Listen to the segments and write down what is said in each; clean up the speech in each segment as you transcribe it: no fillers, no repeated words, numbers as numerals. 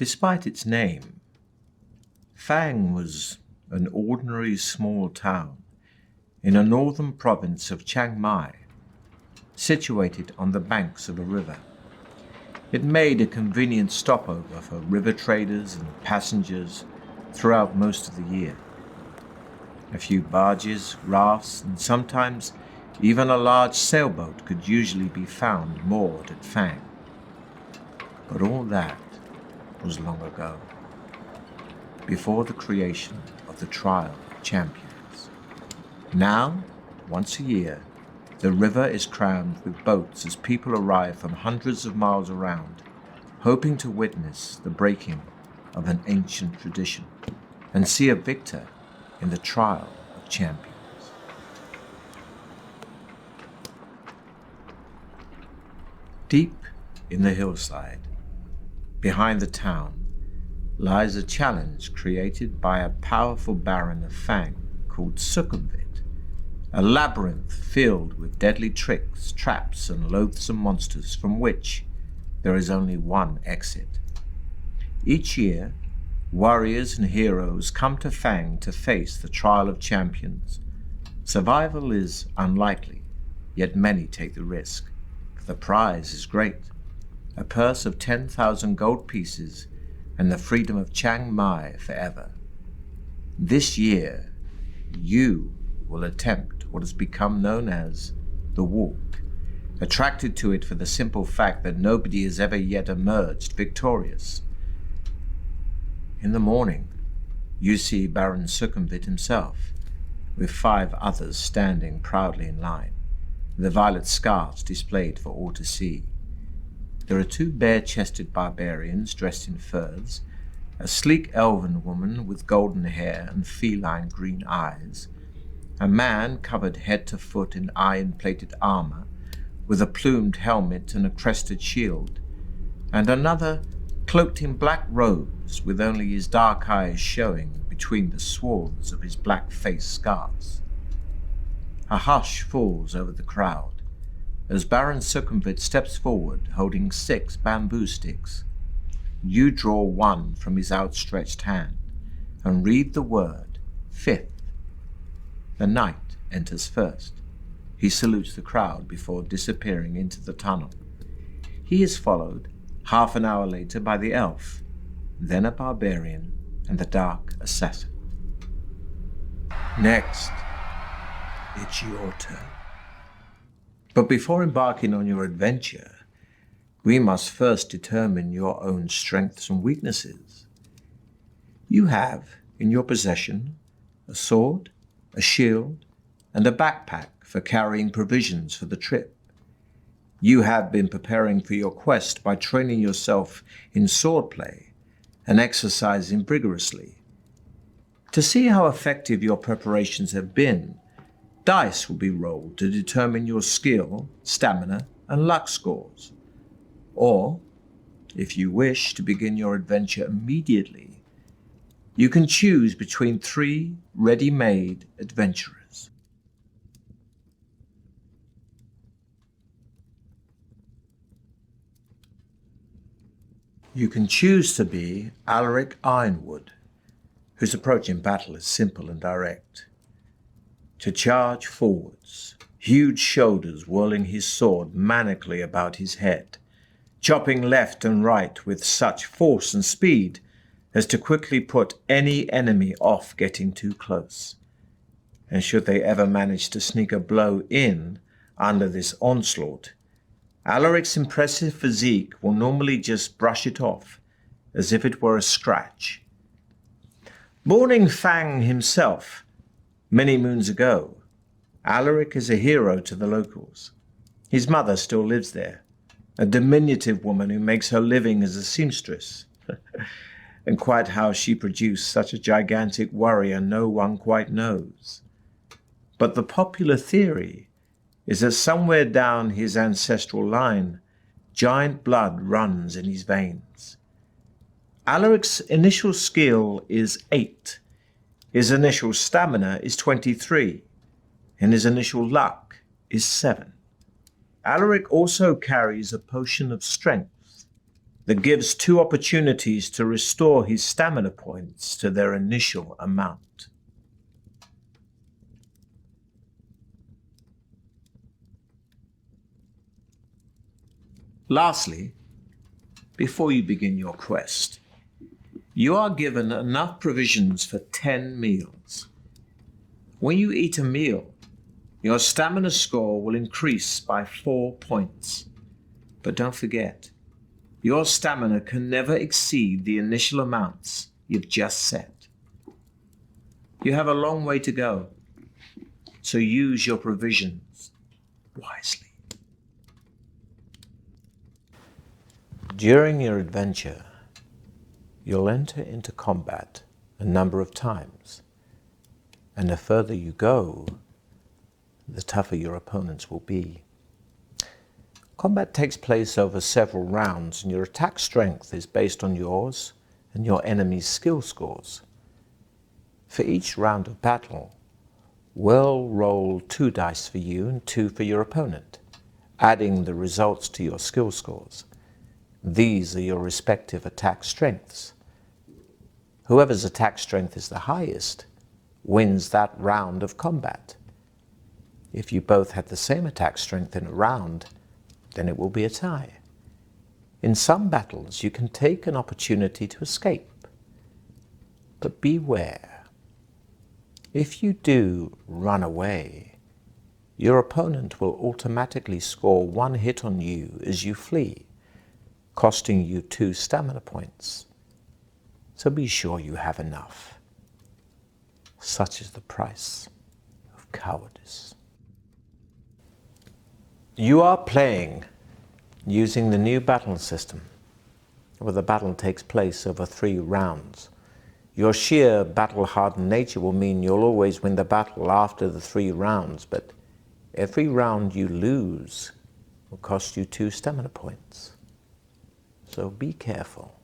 Despite its name, Fang was an ordinary small town in a northern province of Chiang Mai, situated on the banks of a river. It made a convenient stopover for river traders and passengers throughout most of the year. A few barges, rafts, and sometimes even a large sailboat could usually be found moored at Fang. But all that was long ago, before the creation of the Trial of Champions. Now, once a year, the river is crammed with boats as people arrive from hundreds of miles around, hoping to witness the breaking of an ancient tradition and see a victor in the Trial of Champions. Deep in the hillside, behind the town, lies a challenge created by a powerful Baron of Fang called Sukumvit, a labyrinth filled with deadly tricks, traps, and loathsome monsters from which there is only one exit. Each year, warriors and heroes come to Fang to face the Trial of Champions. Survival is unlikely, yet many take the risk, for the prize is great. A purse of 10,000 gold pieces and the freedom of Chiang Mai forever. This year, you will attempt what has become known as the walk, attracted to it for the simple fact that nobody has ever yet emerged victorious. In the morning, you see Baron Sukumvit himself, with 5 others standing proudly in line, the violet scarves displayed for all to see. There are 2 bare-chested barbarians dressed in furs, a sleek elven woman with golden hair and feline green eyes, a man covered head to foot in iron-plated armor with a plumed helmet and a crested shield, and another cloaked in black robes with only his dark eyes showing between the swaths of his black face scars. A hush falls over the crowd as Baron Sukumvit steps forward holding 6 bamboo sticks. You draw one from his outstretched hand and read the word 5th. The knight enters first. He salutes the crowd before disappearing into the tunnel. He is followed half an hour later by the elf, then a barbarian, and the dark assassin. Next, it's your turn. But before embarking on your adventure, we must first determine your own strengths and weaknesses. You have in your possession a sword, a shield, and a backpack for carrying provisions for the trip. You have been preparing for your quest by training yourself in swordplay and exercising vigorously. To see how effective your preparations have been, dice will be rolled to determine your skill, stamina, and luck scores. Or, if you wish to begin your adventure immediately, you can choose between 3 ready-made adventurers. You can choose to be Alaric Ironwood, whose approach in battle is simple and direct. To charge forwards, huge shoulders whirling his sword manically about his head, chopping left and right with such force and speed as to quickly put any enemy off getting too close. And should they ever manage to sneak a blow in under this onslaught, Alaric's impressive physique will normally just brush it off as if it were a scratch. Born in Fang himself many moons ago, Alaric is a hero to the locals. His mother still lives there, a diminutive woman who makes her living as a seamstress. And quite how she produced such a gigantic warrior no one quite knows. But the popular theory is that somewhere down his ancestral line, giant blood runs in his veins. Alaric's initial skill is 8. His initial stamina is 23, and his initial luck is 7. Alaric also carries a potion of strength, that gives 2 opportunities to restore his stamina points to their initial amount. Lastly, before you begin your quest, you are given enough provisions for 10 meals. When you eat a meal, your stamina score will increase by 4 points. But don't forget, your stamina can never exceed the initial amounts you've just set. You have a long way to go, so use your provisions wisely. During your adventure, you'll enter into combat a number of times, and the further you go, the tougher your opponents will be. Combat takes place over several rounds, and your attack strength is based on yours and your enemy's skill scores. For each round of battle, we'll roll 2 dice for you and 2 for your opponent, adding the results to your skill scores. These are your respective attack strengths. Whoever's attack strength is the highest wins that round of combat. If you both had the same attack strength in a round, then it will be a tie. In some battles, you can take an opportunity to escape. But beware. If you do run away, your opponent will automatically score 1 hit on you as you flee, costing you 2 stamina points. So be sure you have enough. Such is the price of cowardice. You are playing using the new battle system, where the battle takes place over 3 rounds. Your sheer battle-hardened nature will mean you'll always win the battle after the 3 rounds, but every round you lose will cost you 2 stamina points. So be careful.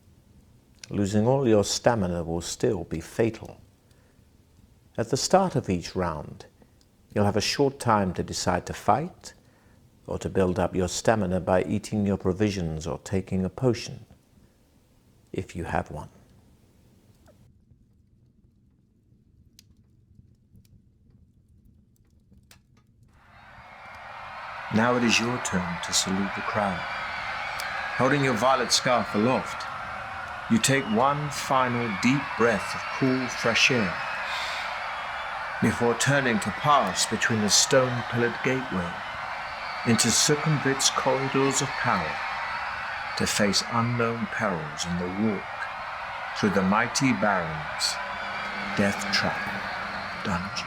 Losing all your stamina will still be fatal. At the start of each round, you'll have a short time to decide to fight or to build up your stamina by eating your provisions or taking a potion, if you have one. Now it is your turn to salute the crowd. Holding your violet scarf aloft, you take one final deep breath of cool, fresh air before turning to pass between the stone-pillared gateway into Sukumvit's corridors of power to face unknown perils on the walk through the mighty Baron's Deathtrap Dungeon.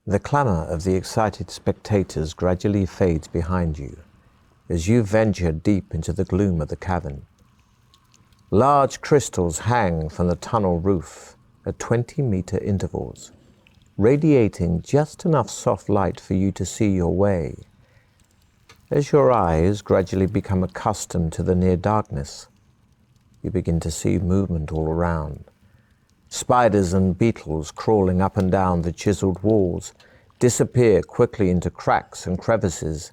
The clamour of the excited spectators gradually fades behind you as you venture deep into the gloom of the cavern. Large crystals hang from the tunnel roof at 20-metre intervals, radiating just enough soft light for you to see your way. As your eyes gradually become accustomed to the near darkness, you begin to see movement all around. Spiders and beetles crawling up and down the chiseled walls disappear quickly into cracks and crevices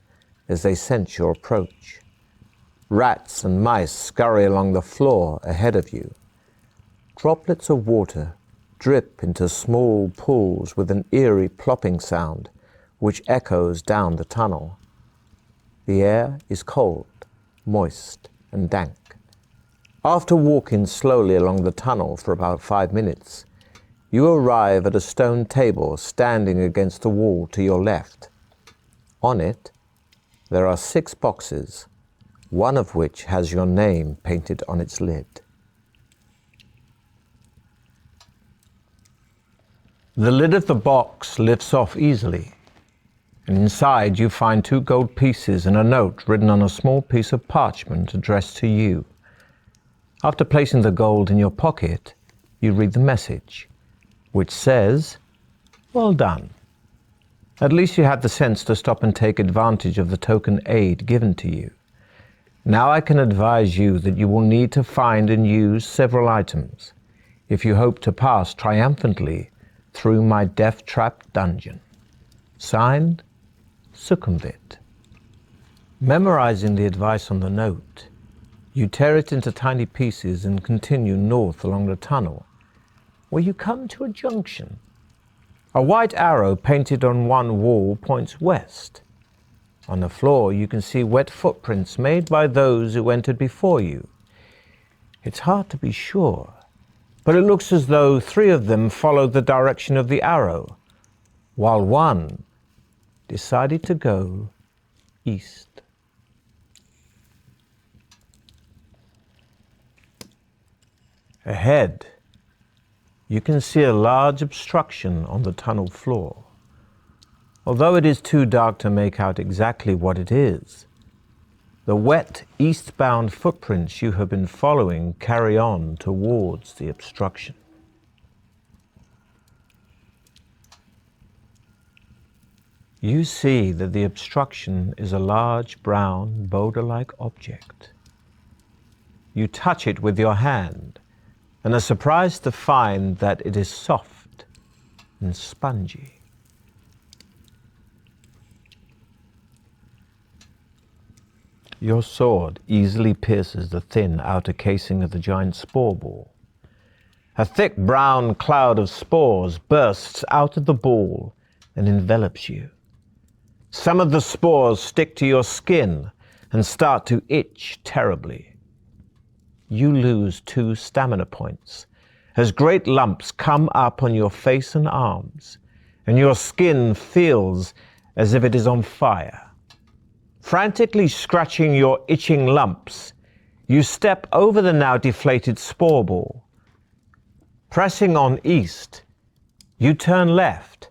as they sense your approach. Rats and mice scurry along the floor ahead of you. Droplets of water drip into small pools with an eerie plopping sound which echoes down the tunnel. The air is cold, moist, and dank. After walking slowly along the tunnel for about 5 minutes, you arrive at a stone table standing against the wall to your left. On it, there are 6 boxes, one of which has your name painted on its lid. The lid of the box lifts off easily, and inside you find 2 gold pieces and a note written on a small piece of parchment addressed to you. After placing the gold in your pocket, you read the message, which says, "Well done. At least you had the sense to stop and take advantage of the token aid given to you. Now I can advise you that you will need to find and use several items if you hope to pass triumphantly through my Deathtrap Dungeon." Signed, Sukumvit. Memorizing the advice on the note, you tear it into tiny pieces and continue north along the tunnel, where you come to a junction. A white arrow painted on one wall points west. On the floor, you can see wet footprints made by those who entered before you. It's hard to be sure, but it looks as though 3 of them followed the direction of the arrow, while 1 decided to go east. Ahead, you can see a large obstruction on the tunnel floor. Although it is too dark to make out exactly what it is, the wet eastbound footprints you have been following carry on towards the obstruction. You see that the obstruction is a large brown boulder-like object. You touch it with your hand and are surprised to find that it is soft and spongy. Your sword easily pierces the thin outer casing of the giant spore ball. A thick brown cloud of spores bursts out of the ball and envelops you. Some of the spores stick to your skin and start to itch terribly. You lose 2 stamina points as great lumps come up on your face and arms, and your skin feels as if it is on fire. Frantically scratching your itching lumps, you step over the now deflated spore ball. Pressing on east, you turn left,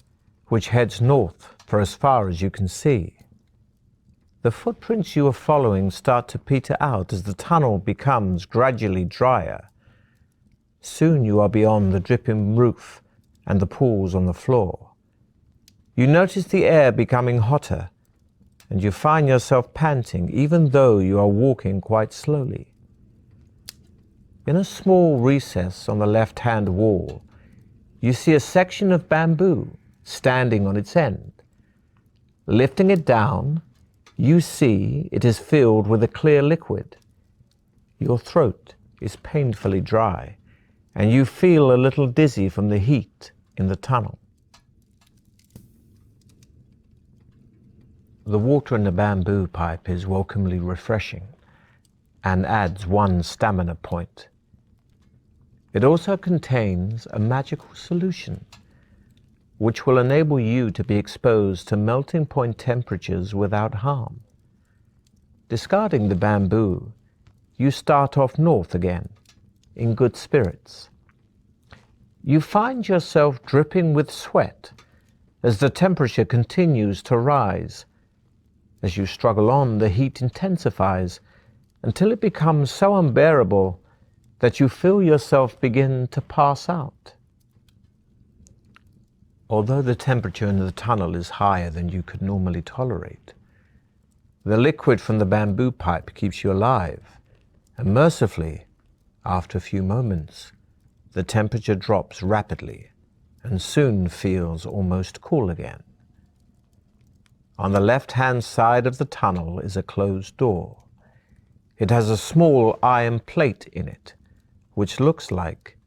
which heads north for as far as you can see. The footprints you are following start to peter out as the tunnel becomes gradually drier. Soon you are beyond the dripping roof and the pools on the floor. You notice the air becoming hotter, and you find yourself panting even though you are walking quite slowly. In a small recess on the left-hand wall, you see a section of bamboo standing on its end. Lifting it down, you see it is filled with a clear liquid. Your throat is painfully dry, and you feel a little dizzy from the heat in the tunnel. The water in the bamboo pipe is welcomely refreshing and adds 1 stamina point. It also contains a magical solution which will enable you to be exposed to melting point temperatures without harm. Discarding the bamboo, you start off north again, in good spirits. You find yourself dripping with sweat as the temperature continues to rise. As you struggle on, the heat intensifies until it becomes so unbearable that you feel yourself begin to pass out. Although the temperature in the tunnel is higher than you could normally tolerate, the liquid from the bamboo pipe keeps you alive, and mercifully, after a few moments, the temperature drops rapidly and soon feels almost cool again. On the left-hand side of the tunnel is a closed door. It has a small iron plate in it, which looks like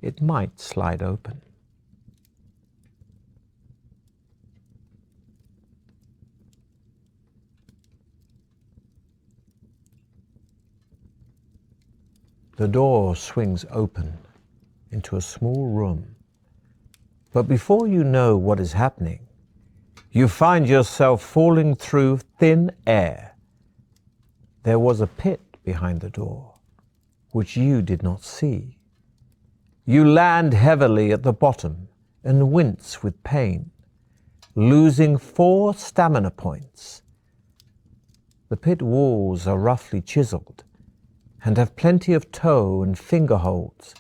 it might slide open. The door swings open into a small room. But before you know what is happening, you find yourself falling through thin air. There was a pit behind the door, which you did not see. You land heavily at the bottom and wince with pain. losing 4 stamina points. The pit walls are roughly chiseled and have plenty of toe and finger holds,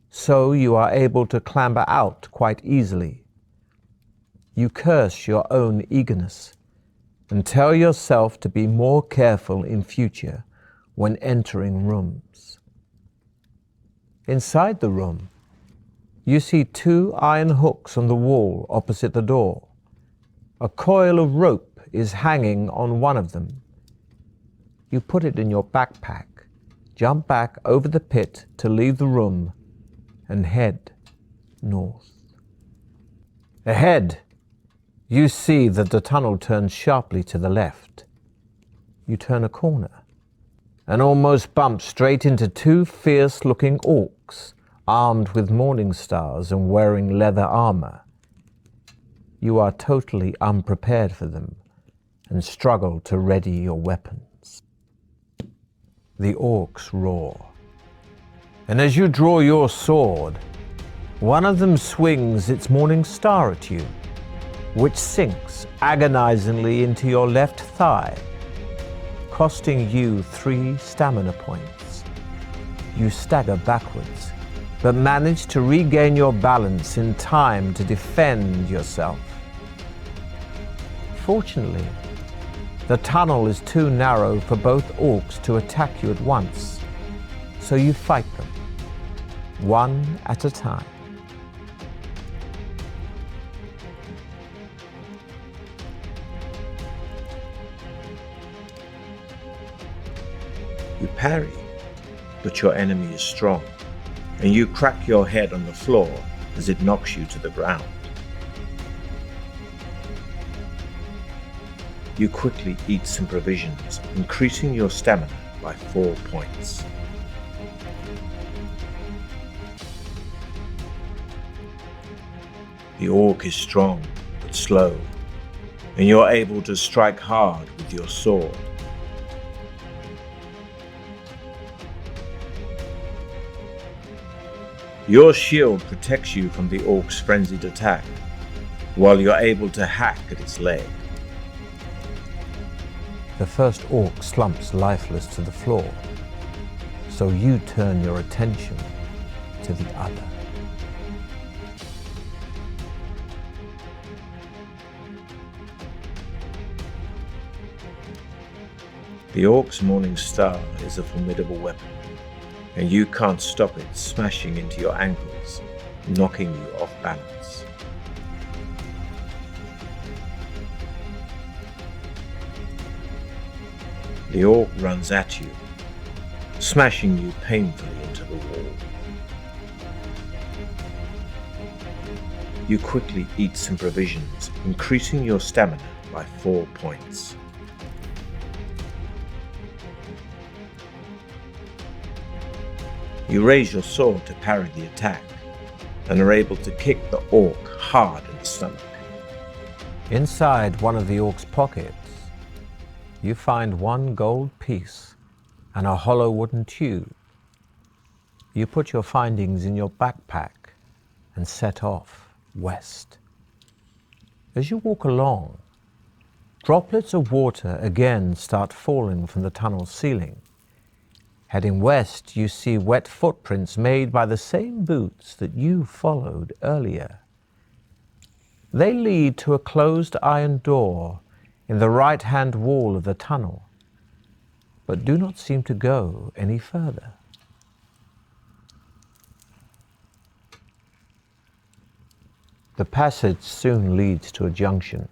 so you are able to clamber out quite easily. You curse your own eagerness and tell yourself to be more careful in future when entering rooms. Inside the room, you see 2 iron hooks on the wall opposite the door. A coil of rope is hanging on one of them. You put it in your backpack, jump back over the pit to leave the room, and head north. Ahead, you see that the tunnel turns sharply to the left. You turn a corner and almost bump straight into 2 fierce-looking orcs, armed with morning stars and wearing leather armor. You are totally unprepared for them and struggle to ready your weapons. The orcs roar, and as you draw your sword, one of them swings its morning star at you, which sinks agonizingly into your left thigh, costing you 3 stamina points. You stagger backwards, but manage to regain your balance in time to defend yourself. Fortunately, the tunnel is too narrow for both orcs to attack you at once, so you fight them, one at a time. You parry, but your enemy is strong, and you crack your head on the floor as it knocks you to the ground. You quickly eat some provisions, increasing your stamina by 4 points. The orc is strong but slow, and you're able to strike hard with your sword. Your shield protects you from the orc's frenzied attack, while you're able to hack at its leg. The first orc slumps lifeless to the floor, so you turn your attention to the other. The orc's morning star is a formidable weapon, and you can't stop it smashing into your ankles, knocking you off balance. The orc runs at you, smashing you painfully into the wall. You quickly eat some provisions, increasing your stamina by 4 points. You raise your sword to parry the attack, and are able to kick the orc hard in the stomach. Inside one of the orc's pockets, you find 1 gold piece and a hollow wooden tube. You put your findings in your backpack and set off west. As you walk along, droplets of water again start falling from the tunnel's ceiling. Heading west, you see wet footprints made by the same boots that you followed earlier. They lead to a closed iron door in the right-hand wall of the tunnel, but do not seem to go any further. The passage soon leads to a junction,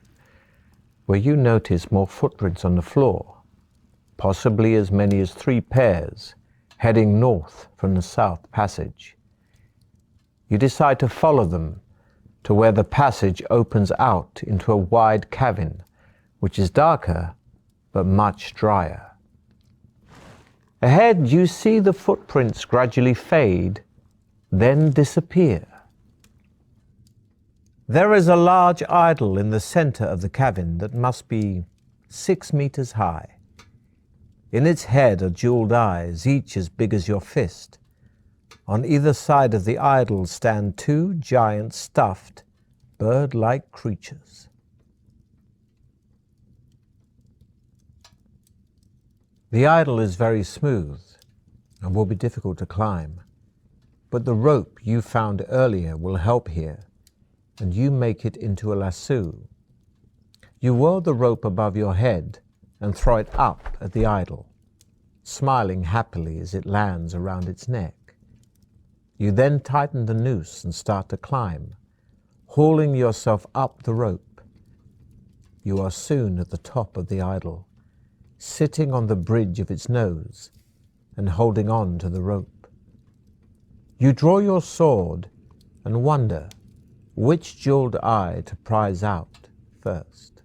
where you notice more footprints on the floor, possibly as many as 3 pairs, heading north from the south passage. You decide to follow them to where the passage opens out into a wide cavern, which is darker but much drier. Ahead, you see the footprints gradually fade, then disappear. There is a large idol in the center of the cavern that must be 6 meters high. In its head are jeweled eyes, each as big as your fist. On either side of the idol stand 2 giant stuffed, bird-like creatures. The idol is very smooth and will be difficult to climb, but the rope you found earlier will help here, and you make it into a lasso. You whirl the rope above your head and throw it up at the idol, smiling happily as it lands around its neck. You then tighten the noose and start to climb, hauling yourself up the rope. You are soon at the top of the idol, sitting on the bridge of its nose and holding on to the rope. You draw your sword and wonder which jeweled eye to prize out first.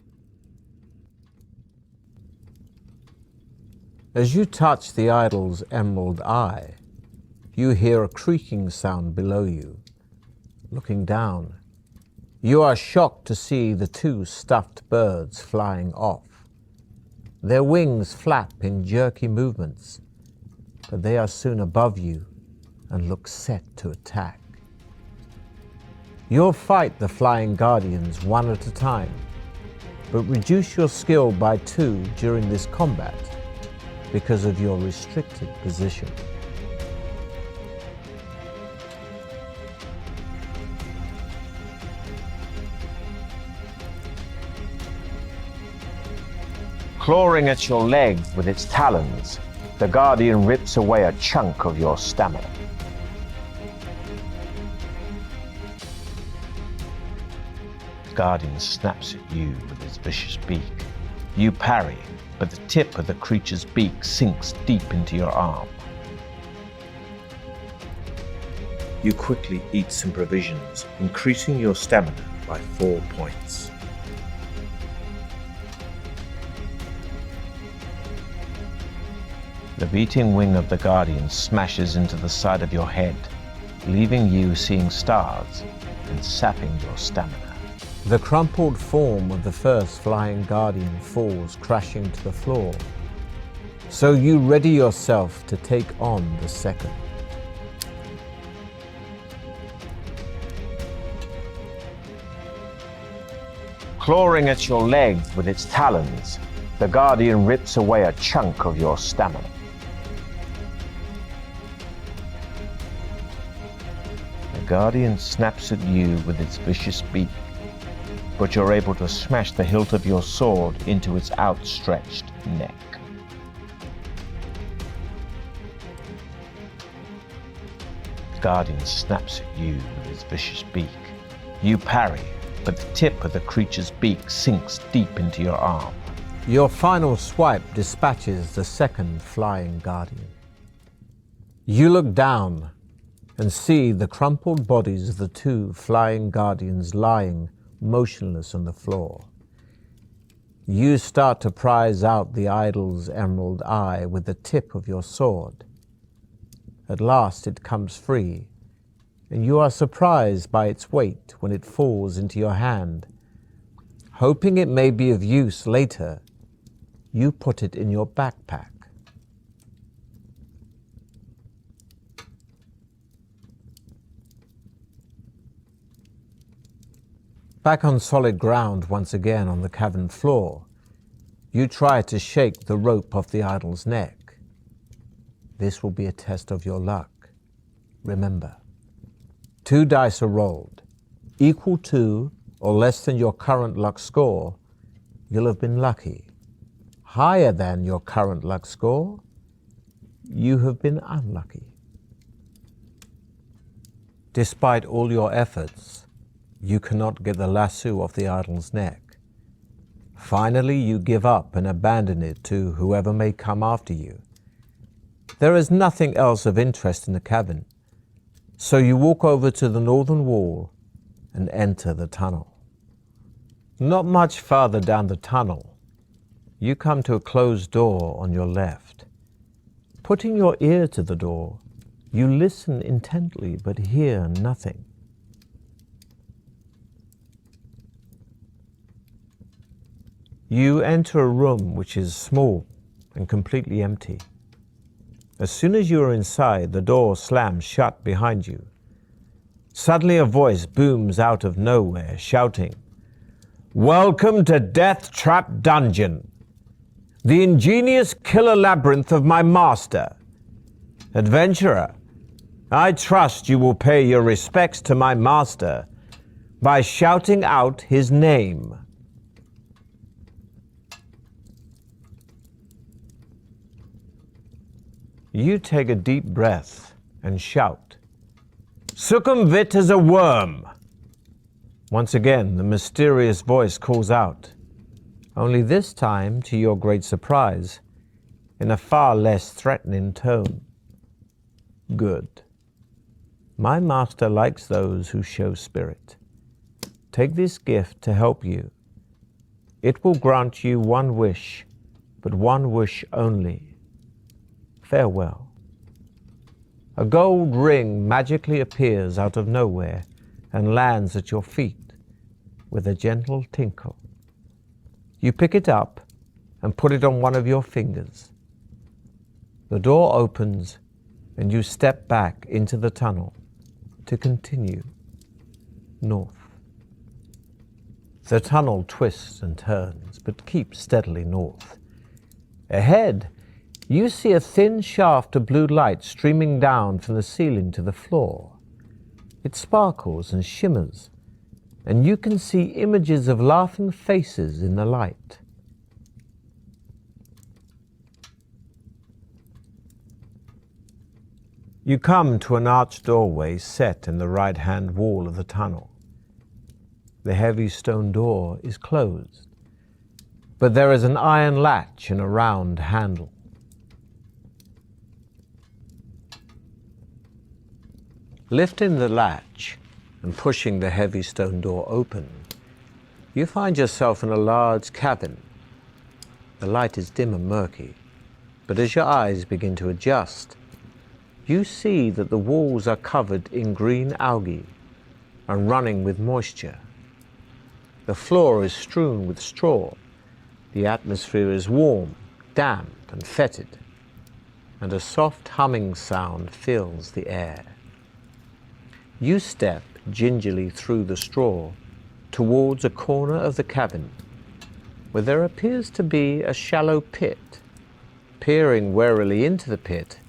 As you touch the idol's emerald eye, you hear a creaking sound below you. Looking down, you are shocked to see the two stuffed birds flying off. Their wings flap in jerky movements, but they are soon above you and look set to attack. You'll fight the flying guardians one at a time, but reduce your skill by 2 during this combat because of your restricted position. Clawing at your leg with its talons, the guardian rips away a chunk of your stamina. The guardian snaps at you with its vicious beak. You parry, but the tip of the creature's beak sinks deep into your arm. You quickly eat some provisions, increasing your stamina by 4 points. The beating wing of the guardian smashes into the side of your head, leaving you seeing stars and sapping your stamina. The crumpled form of the first flying guardian falls crashing to the floor, so you ready yourself to take on the second. Clawing at your leg with its talons, the guardian rips away a chunk of your stamina. The guardian snaps at you with its vicious beak, but you're able to smash the hilt of your sword into its outstretched neck. The guardian snaps at you with its vicious beak. You parry, but the tip of the creature's beak sinks deep into your arm. Your final swipe dispatches the second flying guardian. You look down and see the crumpled bodies of the 2 flying guardians lying motionless on the floor. You start to prize out the idol's emerald eye with the tip of your sword. At last it comes free, and you are surprised by its weight when it falls into your hand. Hoping it may be of use later, you put it in your backpack. Back on solid ground once again on the cavern floor, you try to shake the rope off the idol's neck. This will be a test of your luck. Remember, 2 dice are rolled. Equal to or less than your current luck score, you'll have been lucky. Higher than your current luck score, you have been unlucky. Despite all your efforts, you cannot get the lasso off the idol's neck. Finally, you give up and abandon it to whoever may come after you. There is nothing else of interest in the cavern, so you walk over to the northern wall and enter the tunnel. Not much farther down the tunnel, you come to a closed door on your left. Putting your ear to the door, you listen intently but hear nothing. You enter a room which is small and completely empty. As soon as you are inside, the door slams shut behind you. Suddenly a voice booms out of nowhere, shouting, "Welcome to Deathtrap Dungeon!" the ingenious killer labyrinth of my master. Adventurer, I trust you will pay your respects to my master by shouting out his name. You take a deep breath and shout, "Sukumvit is a worm!" Once again, the mysterious voice calls out, only this time, to your great surprise, in a far less threatening tone. Good. My master likes those who show spirit. Take this gift to help you. It will grant you one wish, but one wish only. Farewell. A gold ring magically appears out of nowhere and lands at your feet with a gentle tinkle. You pick it up and put it on one of your fingers. The door opens and you step back into the tunnel to continue north. The tunnel twists and turns, but keeps steadily north. Ahead, you see a thin shaft of blue light streaming down from the ceiling to the floor. It sparkles and shimmers, and you can see images of laughing faces in the light. You come to an arched doorway set in the right-hand wall of the tunnel. The heavy stone door is closed, but there is an iron latch and a round handle. Lifting the latch and pushing the heavy stone door open, you find yourself in a large cavern. The light is dim and murky, but as your eyes begin to adjust, you see that the walls are covered in green algae and running with moisture. The floor is strewn with straw. The atmosphere is warm, damp, and fetid, and a soft humming sound fills the air. You step gingerly through the straw towards a corner of the cavern where there appears to be a shallow pit. Peering warily into the pit,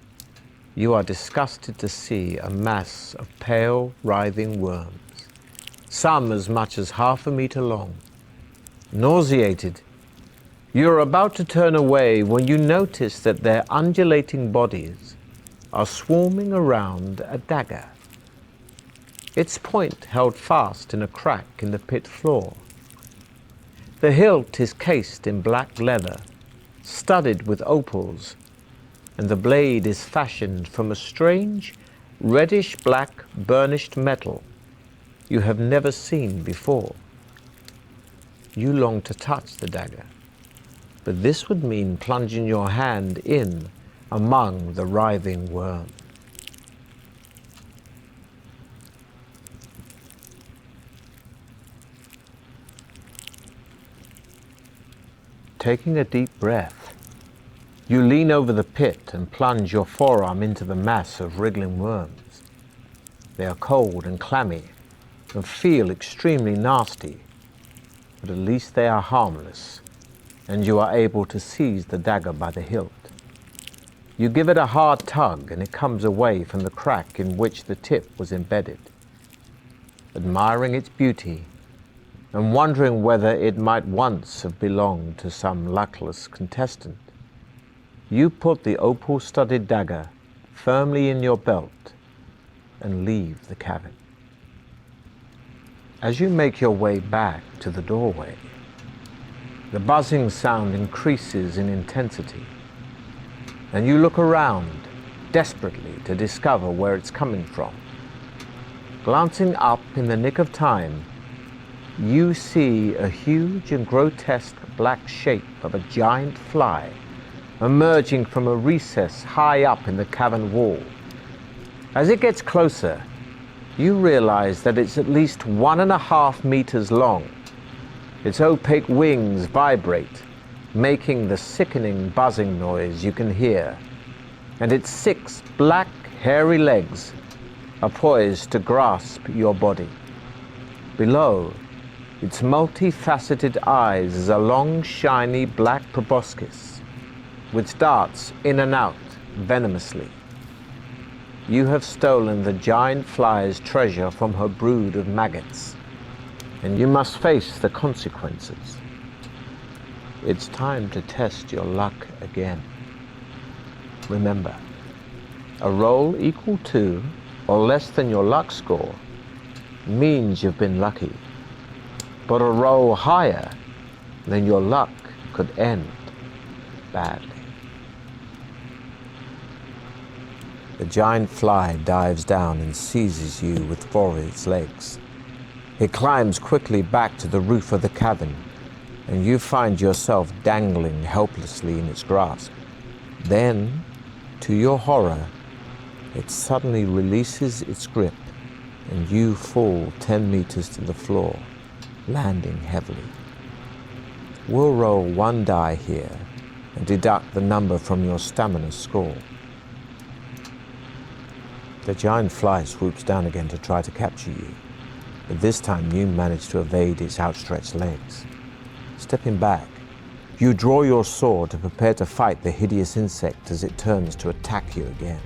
you are disgusted to see a mass of pale, writhing worms, some as much as 1/2 meter long. Nauseated, you are about to turn away when you notice that their undulating bodies are swarming around a dagger, its point held fast in a crack in the pit floor. The hilt is cased in black leather, studded with opals, and the blade is fashioned from a strange, reddish-black burnished metal you have never seen before. You long to touch the dagger, but this would mean plunging your hand in among the writhing worms. Taking a deep breath, you lean over the pit and plunge your forearm into the mass of wriggling worms. They are cold and clammy and feel extremely nasty, but at least they are harmless, and you are able to seize the dagger by the hilt. You give it a hard tug and it comes away from the crack in which the tip was embedded. Admiring its beauty and wondering whether it might once have belonged to some luckless contestant, you put the opal-studded dagger firmly in your belt and leave the cavern. As you make your way back to the doorway, the buzzing sound increases in intensity, and you look around desperately to discover where it's coming from. Glancing up in the nick of time, you see a huge and grotesque black shape of a giant fly emerging from a recess high up in the cavern wall. As it gets closer, you realize that it's at least 1.5 meters long. Its opaque wings vibrate, making the sickening buzzing noise you can hear, and its 6 black, hairy legs are poised to grasp your body. Below, its multifaceted eyes is a long, shiny black proboscis, which darts in and out venomously. You have stolen the giant fly's treasure from her brood of maggots, and you must face the consequences. It's time to test your luck again. Remember, a roll equal to or less than your luck score means you've been lucky, but a roll higher than your luck could end badly. The giant fly dives down and seizes you with 4 of its legs. It climbs quickly back to the roof of the cavern, and you find yourself dangling helplessly in its grasp. Then, to your horror, it suddenly releases its grip, and you fall 10 meters to the floor, landing heavily. We'll roll 1 die here and deduct the number from your stamina score. The giant fly swoops down again to try to capture you, but this time you manage to evade its outstretched legs. Stepping back, you draw your sword to prepare to fight the hideous insect as it turns to attack you again.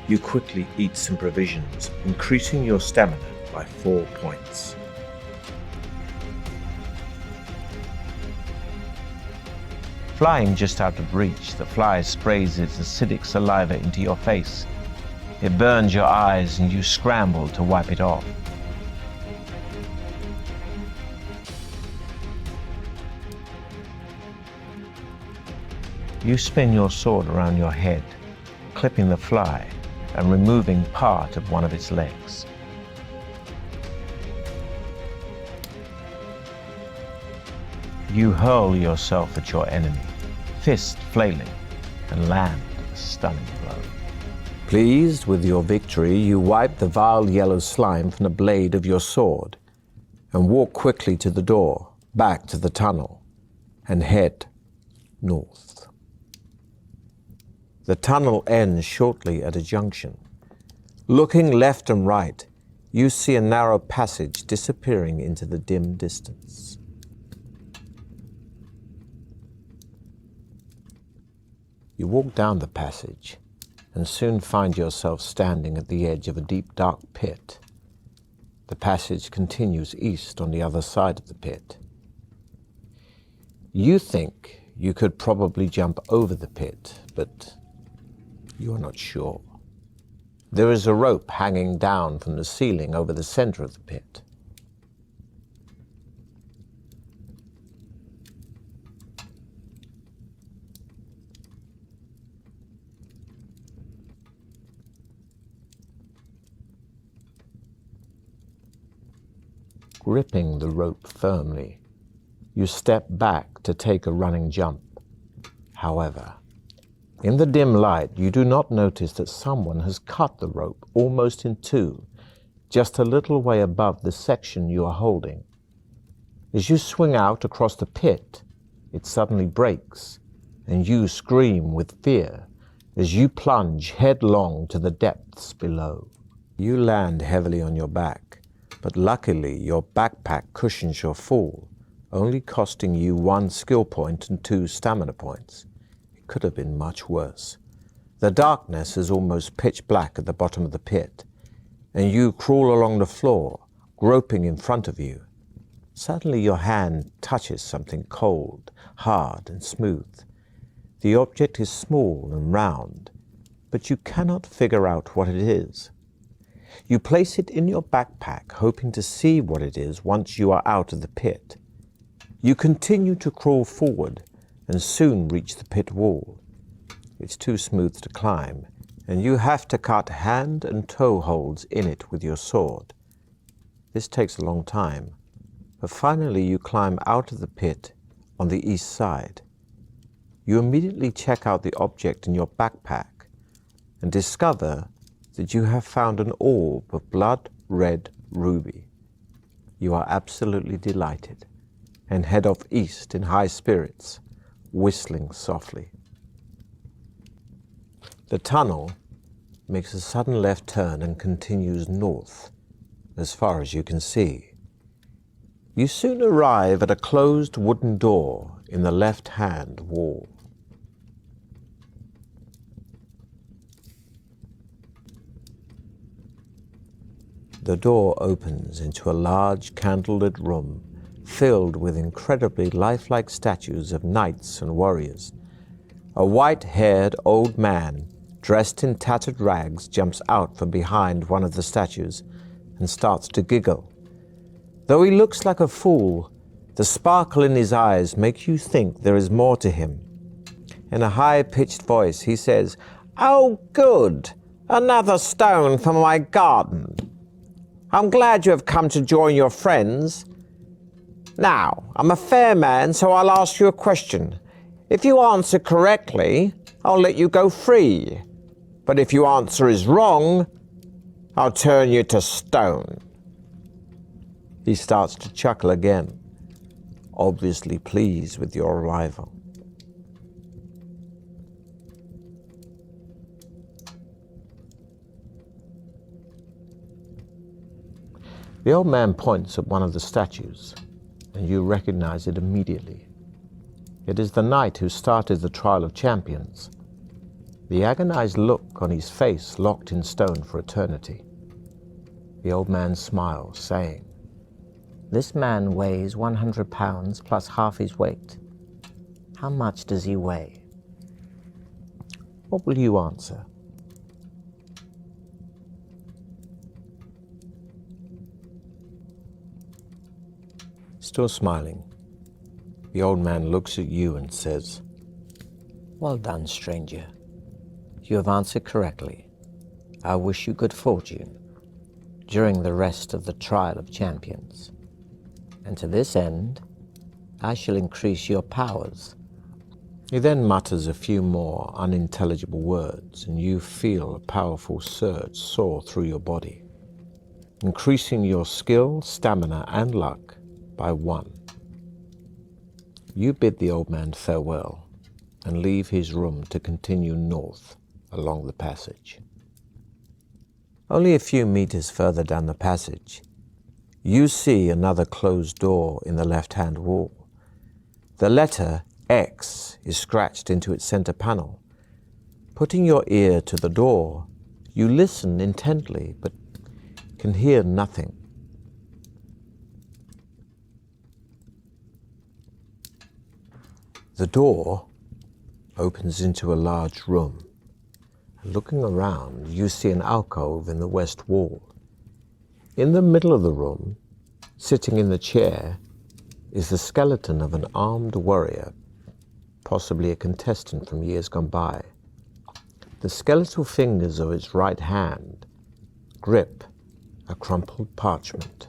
You quickly eat some provisions, increasing your stamina by 4 points. Flying just out of reach, the fly sprays its acidic saliva into your face. It burns your eyes and you scramble to wipe it off. You spin your sword around your head, clipping the fly and removing part of one of its legs. You hurl yourself at your enemy, fist flailing, and land a stunning blow. Pleased with your victory, you wipe the vile yellow slime from the blade of your sword and walk quickly to the door, back to the tunnel, and head north. The tunnel ends shortly at a junction. Looking left and right, you see a narrow passage disappearing into the dim distance. You walk down the passage and soon find yourself standing at the edge of a deep, dark pit. The passage continues east on the other side of the pit. You think you could probably jump over the pit, but you are not sure. There is a rope hanging down from the ceiling over the center of the pit. Gripping the rope firmly, you step back to take a running jump. However, in the dim light, you do not notice that someone has cut the rope almost in two, just a little way above the section you are holding. As you swing out across the pit, it suddenly breaks, and you scream with fear as you plunge headlong to the depths below. You land heavily on your back, but luckily your backpack cushions your fall, only costing you 1 skill point and 2 stamina points. It could have been much worse. The darkness is almost pitch black at the bottom of the pit, and you crawl along the floor, groping in front of you. Suddenly your hand touches something cold, hard and smooth. The object is small and round, but you cannot figure out what it is. You place it in your backpack, hoping to see what it is once you are out of the pit. You continue to crawl forward and soon reach the pit wall. It's too smooth to climb, and you have to cut hand and toe holds in it with your sword. This takes a long time, but finally you climb out of the pit on the east side. You immediately check out the object in your backpack and discover that you have found an orb of blood-red ruby. You are absolutely delighted and head off east in high spirits, whistling softly. The tunnel makes a sudden left turn and continues north as far as you can see. You soon arrive at a closed wooden door in the left-hand wall. The door opens into a large candlelit room filled with incredibly lifelike statues of knights and warriors. A white-haired old man dressed in tattered rags jumps out from behind one of the statues and starts to giggle. Though he looks like a fool, the sparkle in his eyes makes you think there is more to him. In a high-pitched voice, he says, "Oh, good! Another stone for my garden. I'm glad you have come to join your friends. Now, I'm a fair man, so I'll ask you a question. If you answer correctly, I'll let you go free. But if your answer is wrong, I'll turn you to stone." He starts to chuckle again, obviously pleased with your arrival. The old man points at one of the statues, and you recognize it immediately. It is the knight who started the trial of champions, the agonized look on his face locked in stone for eternity. The old man smiles, saying, "This man weighs 100 pounds plus half his weight. How much does he weigh?" What will you answer? Still smiling, the old man looks at you and says, "Well done, stranger. You have answered correctly. I wish you good fortune during the rest of the trial of champions. And to this end, I shall increase your powers." He then mutters a few more unintelligible words, and you feel a powerful surge soar through your body, increasing your skill, stamina, and luck by 1. You bid the old man farewell and leave his room to continue north along the passage. Only a few meters further down the passage, you see another closed door in the left-hand wall. The letter X is scratched into its center panel. Putting your ear to the door, you listen intently but can hear nothing. The door opens into a large room. Looking around, you see an alcove in the west wall. In the middle of the room, sitting in the chair, is the skeleton of an armed warrior, possibly a contestant from years gone by. The skeletal fingers of its right hand grip a crumpled parchment.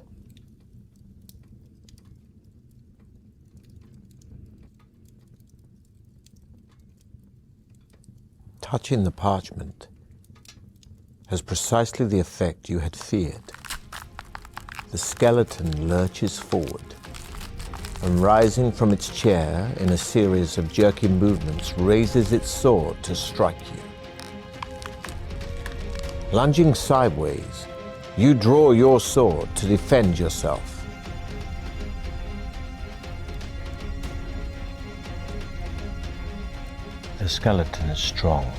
Touching the parchment has precisely the effect you had feared. The skeleton lurches forward and, rising from its chair in a series of jerky movements, raises its sword to strike you. Lunging sideways, you draw your sword to defend yourself. The skeleton is strong,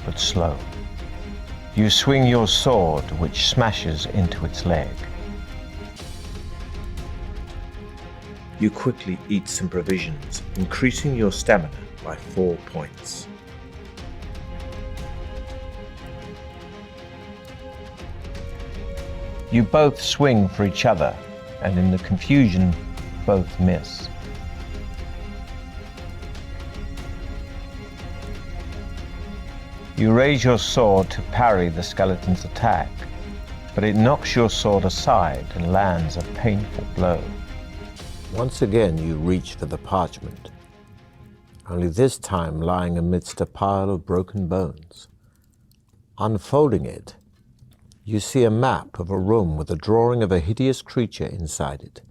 but slow. You swing your sword, which smashes into its leg. You quickly eat some provisions, increasing your stamina by 4 points. You both swing for each other, and in the confusion, both miss. You raise your sword to parry the skeleton's attack, but it knocks your sword aside and lands a painful blow. Once again you reach for the parchment, only this time lying amidst a pile of broken bones. Unfolding it, you see a map of a room with a drawing of a hideous creature inside it.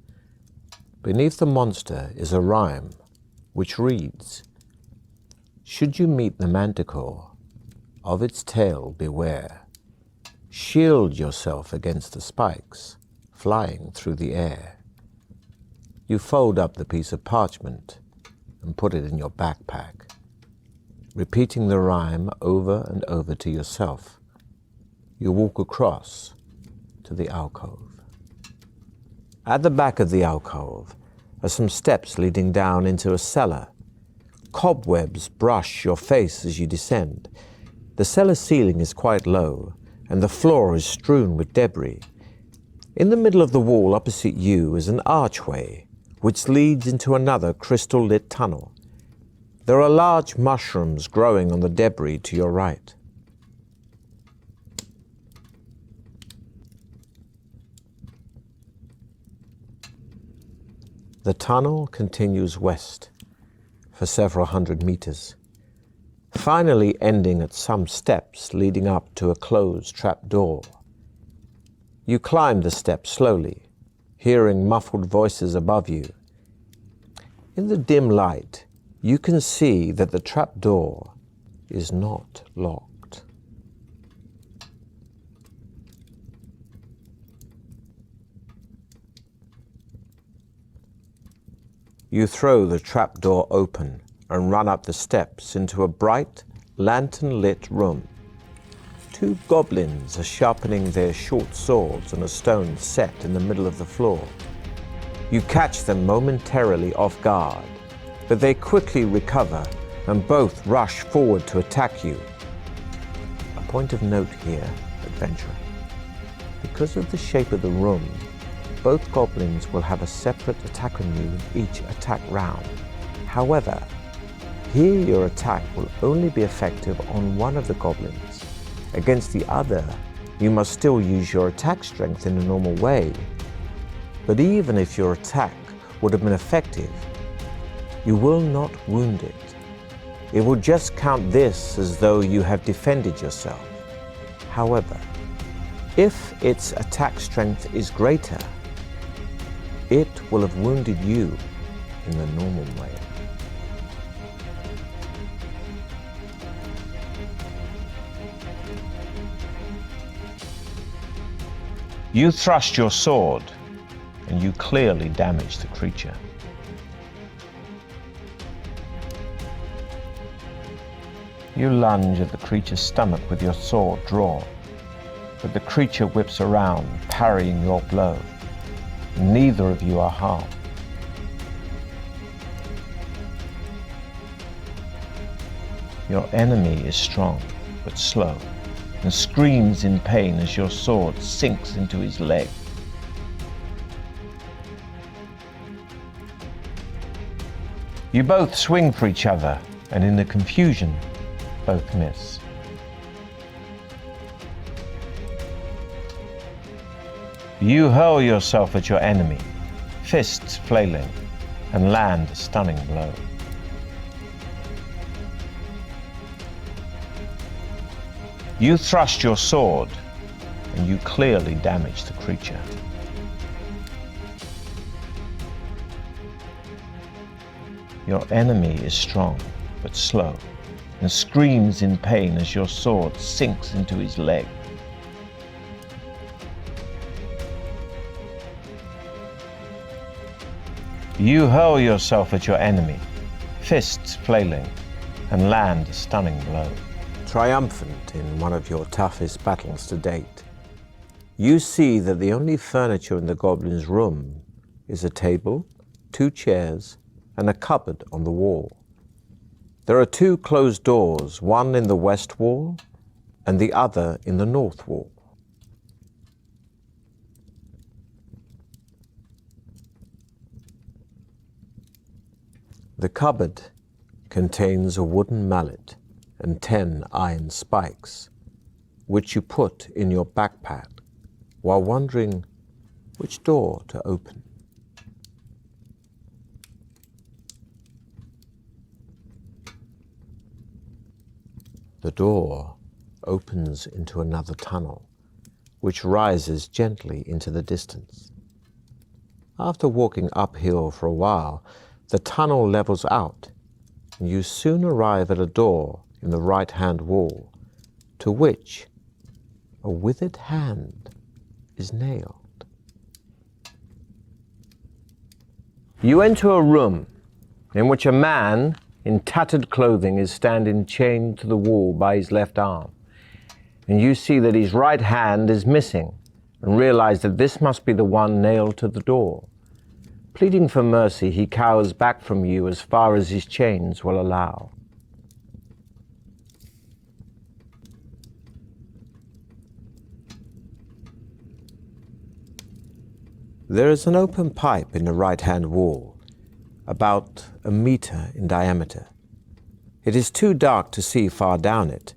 Beneath the monster is a rhyme, which reads, "Should you meet the manticore, of its tail beware. Shield yourself against the spikes flying through the air." You fold up the piece of parchment and put it in your backpack, repeating the rhyme over and over to yourself. You walk across to the alcove. At the back of the alcove are some steps leading down into a cellar. Cobwebs brush your face as you descend. The cellar ceiling is quite low, and the floor is strewn with debris. In the middle of the wall opposite you is an archway, which leads into another crystal-lit tunnel. There are large mushrooms growing on the debris to your right. The tunnel continues west for several hundred meters, finally ending at some steps leading up to a closed trapdoor. You climb the steps slowly, hearing muffled voices above you. In the dim light, you can see that the trapdoor is not locked. You throw the trapdoor open and run up the steps into a bright, lantern-lit room. 2 goblins are sharpening their short swords on a stone set in the middle of the floor. You catch them momentarily off guard, but they quickly recover and both rush forward to attack you. A point of note here, adventurer. Because of the shape of the room, both goblins will have a separate attack on you in each attack round. However, here your attack will only be effective on one of the goblins. Against the other, you must still use your attack strength in a normal way. But even if your attack would have been effective, you will not wound it. It will just count this as though you have defended yourself. However, if its attack strength is greater, it will have wounded you in the normal way. You thrust your sword, and you clearly damage the creature. You lunge at the creature's stomach with your sword drawn, but the creature whips around, parrying your blow. Neither of you are harmed. Your enemy is strong, but slow, and screams in pain as your sword sinks into his leg. You both swing for each other, and in the confusion, both miss. You hurl yourself at your enemy, fists flailing, and land a stunning blow. You thrust your sword, and you clearly damage the creature. Your enemy is strong, but slow, and screams in pain as your sword sinks into his leg. You hurl yourself at your enemy, fists flailing, and land a stunning blow. Triumphant in one of your toughest battles to date, you see that the only furniture in the goblin's room is a table, 2 chairs, and a cupboard on the wall. There are 2 closed doors, one in the west wall and the other in the north wall. The cupboard contains a wooden mallet and 10 iron spikes, which you put in your backpack while wondering which door to open. The door opens into another tunnel, which rises gently into the distance. After walking uphill for a while, the tunnel levels out, and you soon arrive at a door in the right-hand wall, to which a withered hand is nailed. You enter a room in which a man in tattered clothing is standing chained to the wall by his left arm. And you see that his right hand is missing and realize that this must be the one nailed to the door. Pleading for mercy, he cowers back from you as far as his chains will allow. There is an open pipe in the right-hand wall, about 1 meter in diameter. It is too dark to see far down it.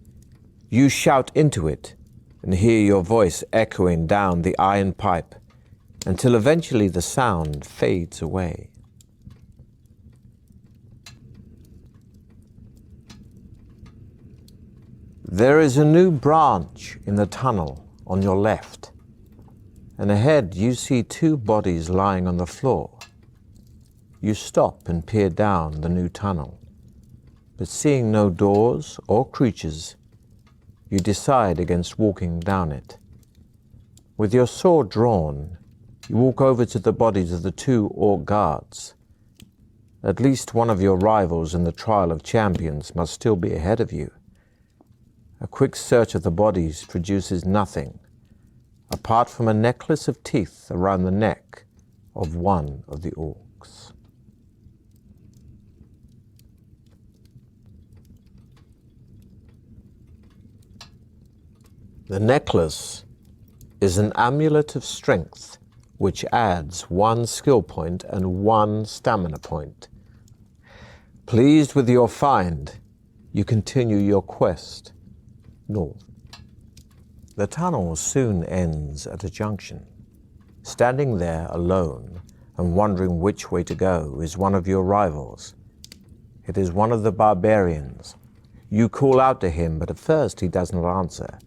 You shout into it and hear your voice echoing down the iron pipe until eventually the sound fades away. There is a new branch in the tunnel on your left, and ahead you see 2 bodies lying on the floor. You stop and peer down the new tunnel, but seeing no doors or creatures, you decide against walking down it. With your sword drawn, you walk over to the bodies of the 2 orc guards. At least one of your rivals in the Trial of Champions must still be ahead of you. A quick search of the bodies produces nothing, apart from a necklace of teeth around the neck of one of the orcs. The necklace is an amulet of strength which adds 1 skill point and 1 stamina point. Pleased with your find, you continue your quest north. The tunnel soon ends at a junction. Standing there alone and wondering which way to go is one of your rivals. It is one of the barbarians. You call out to him, but at first he does not answer.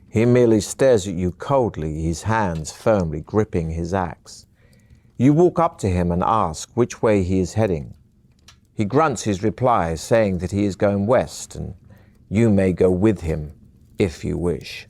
He merely stares at you coldly, his hands firmly gripping his axe. You walk up to him and ask which way he is heading. He grunts his reply, saying that he is going west and you may go with him if you wish.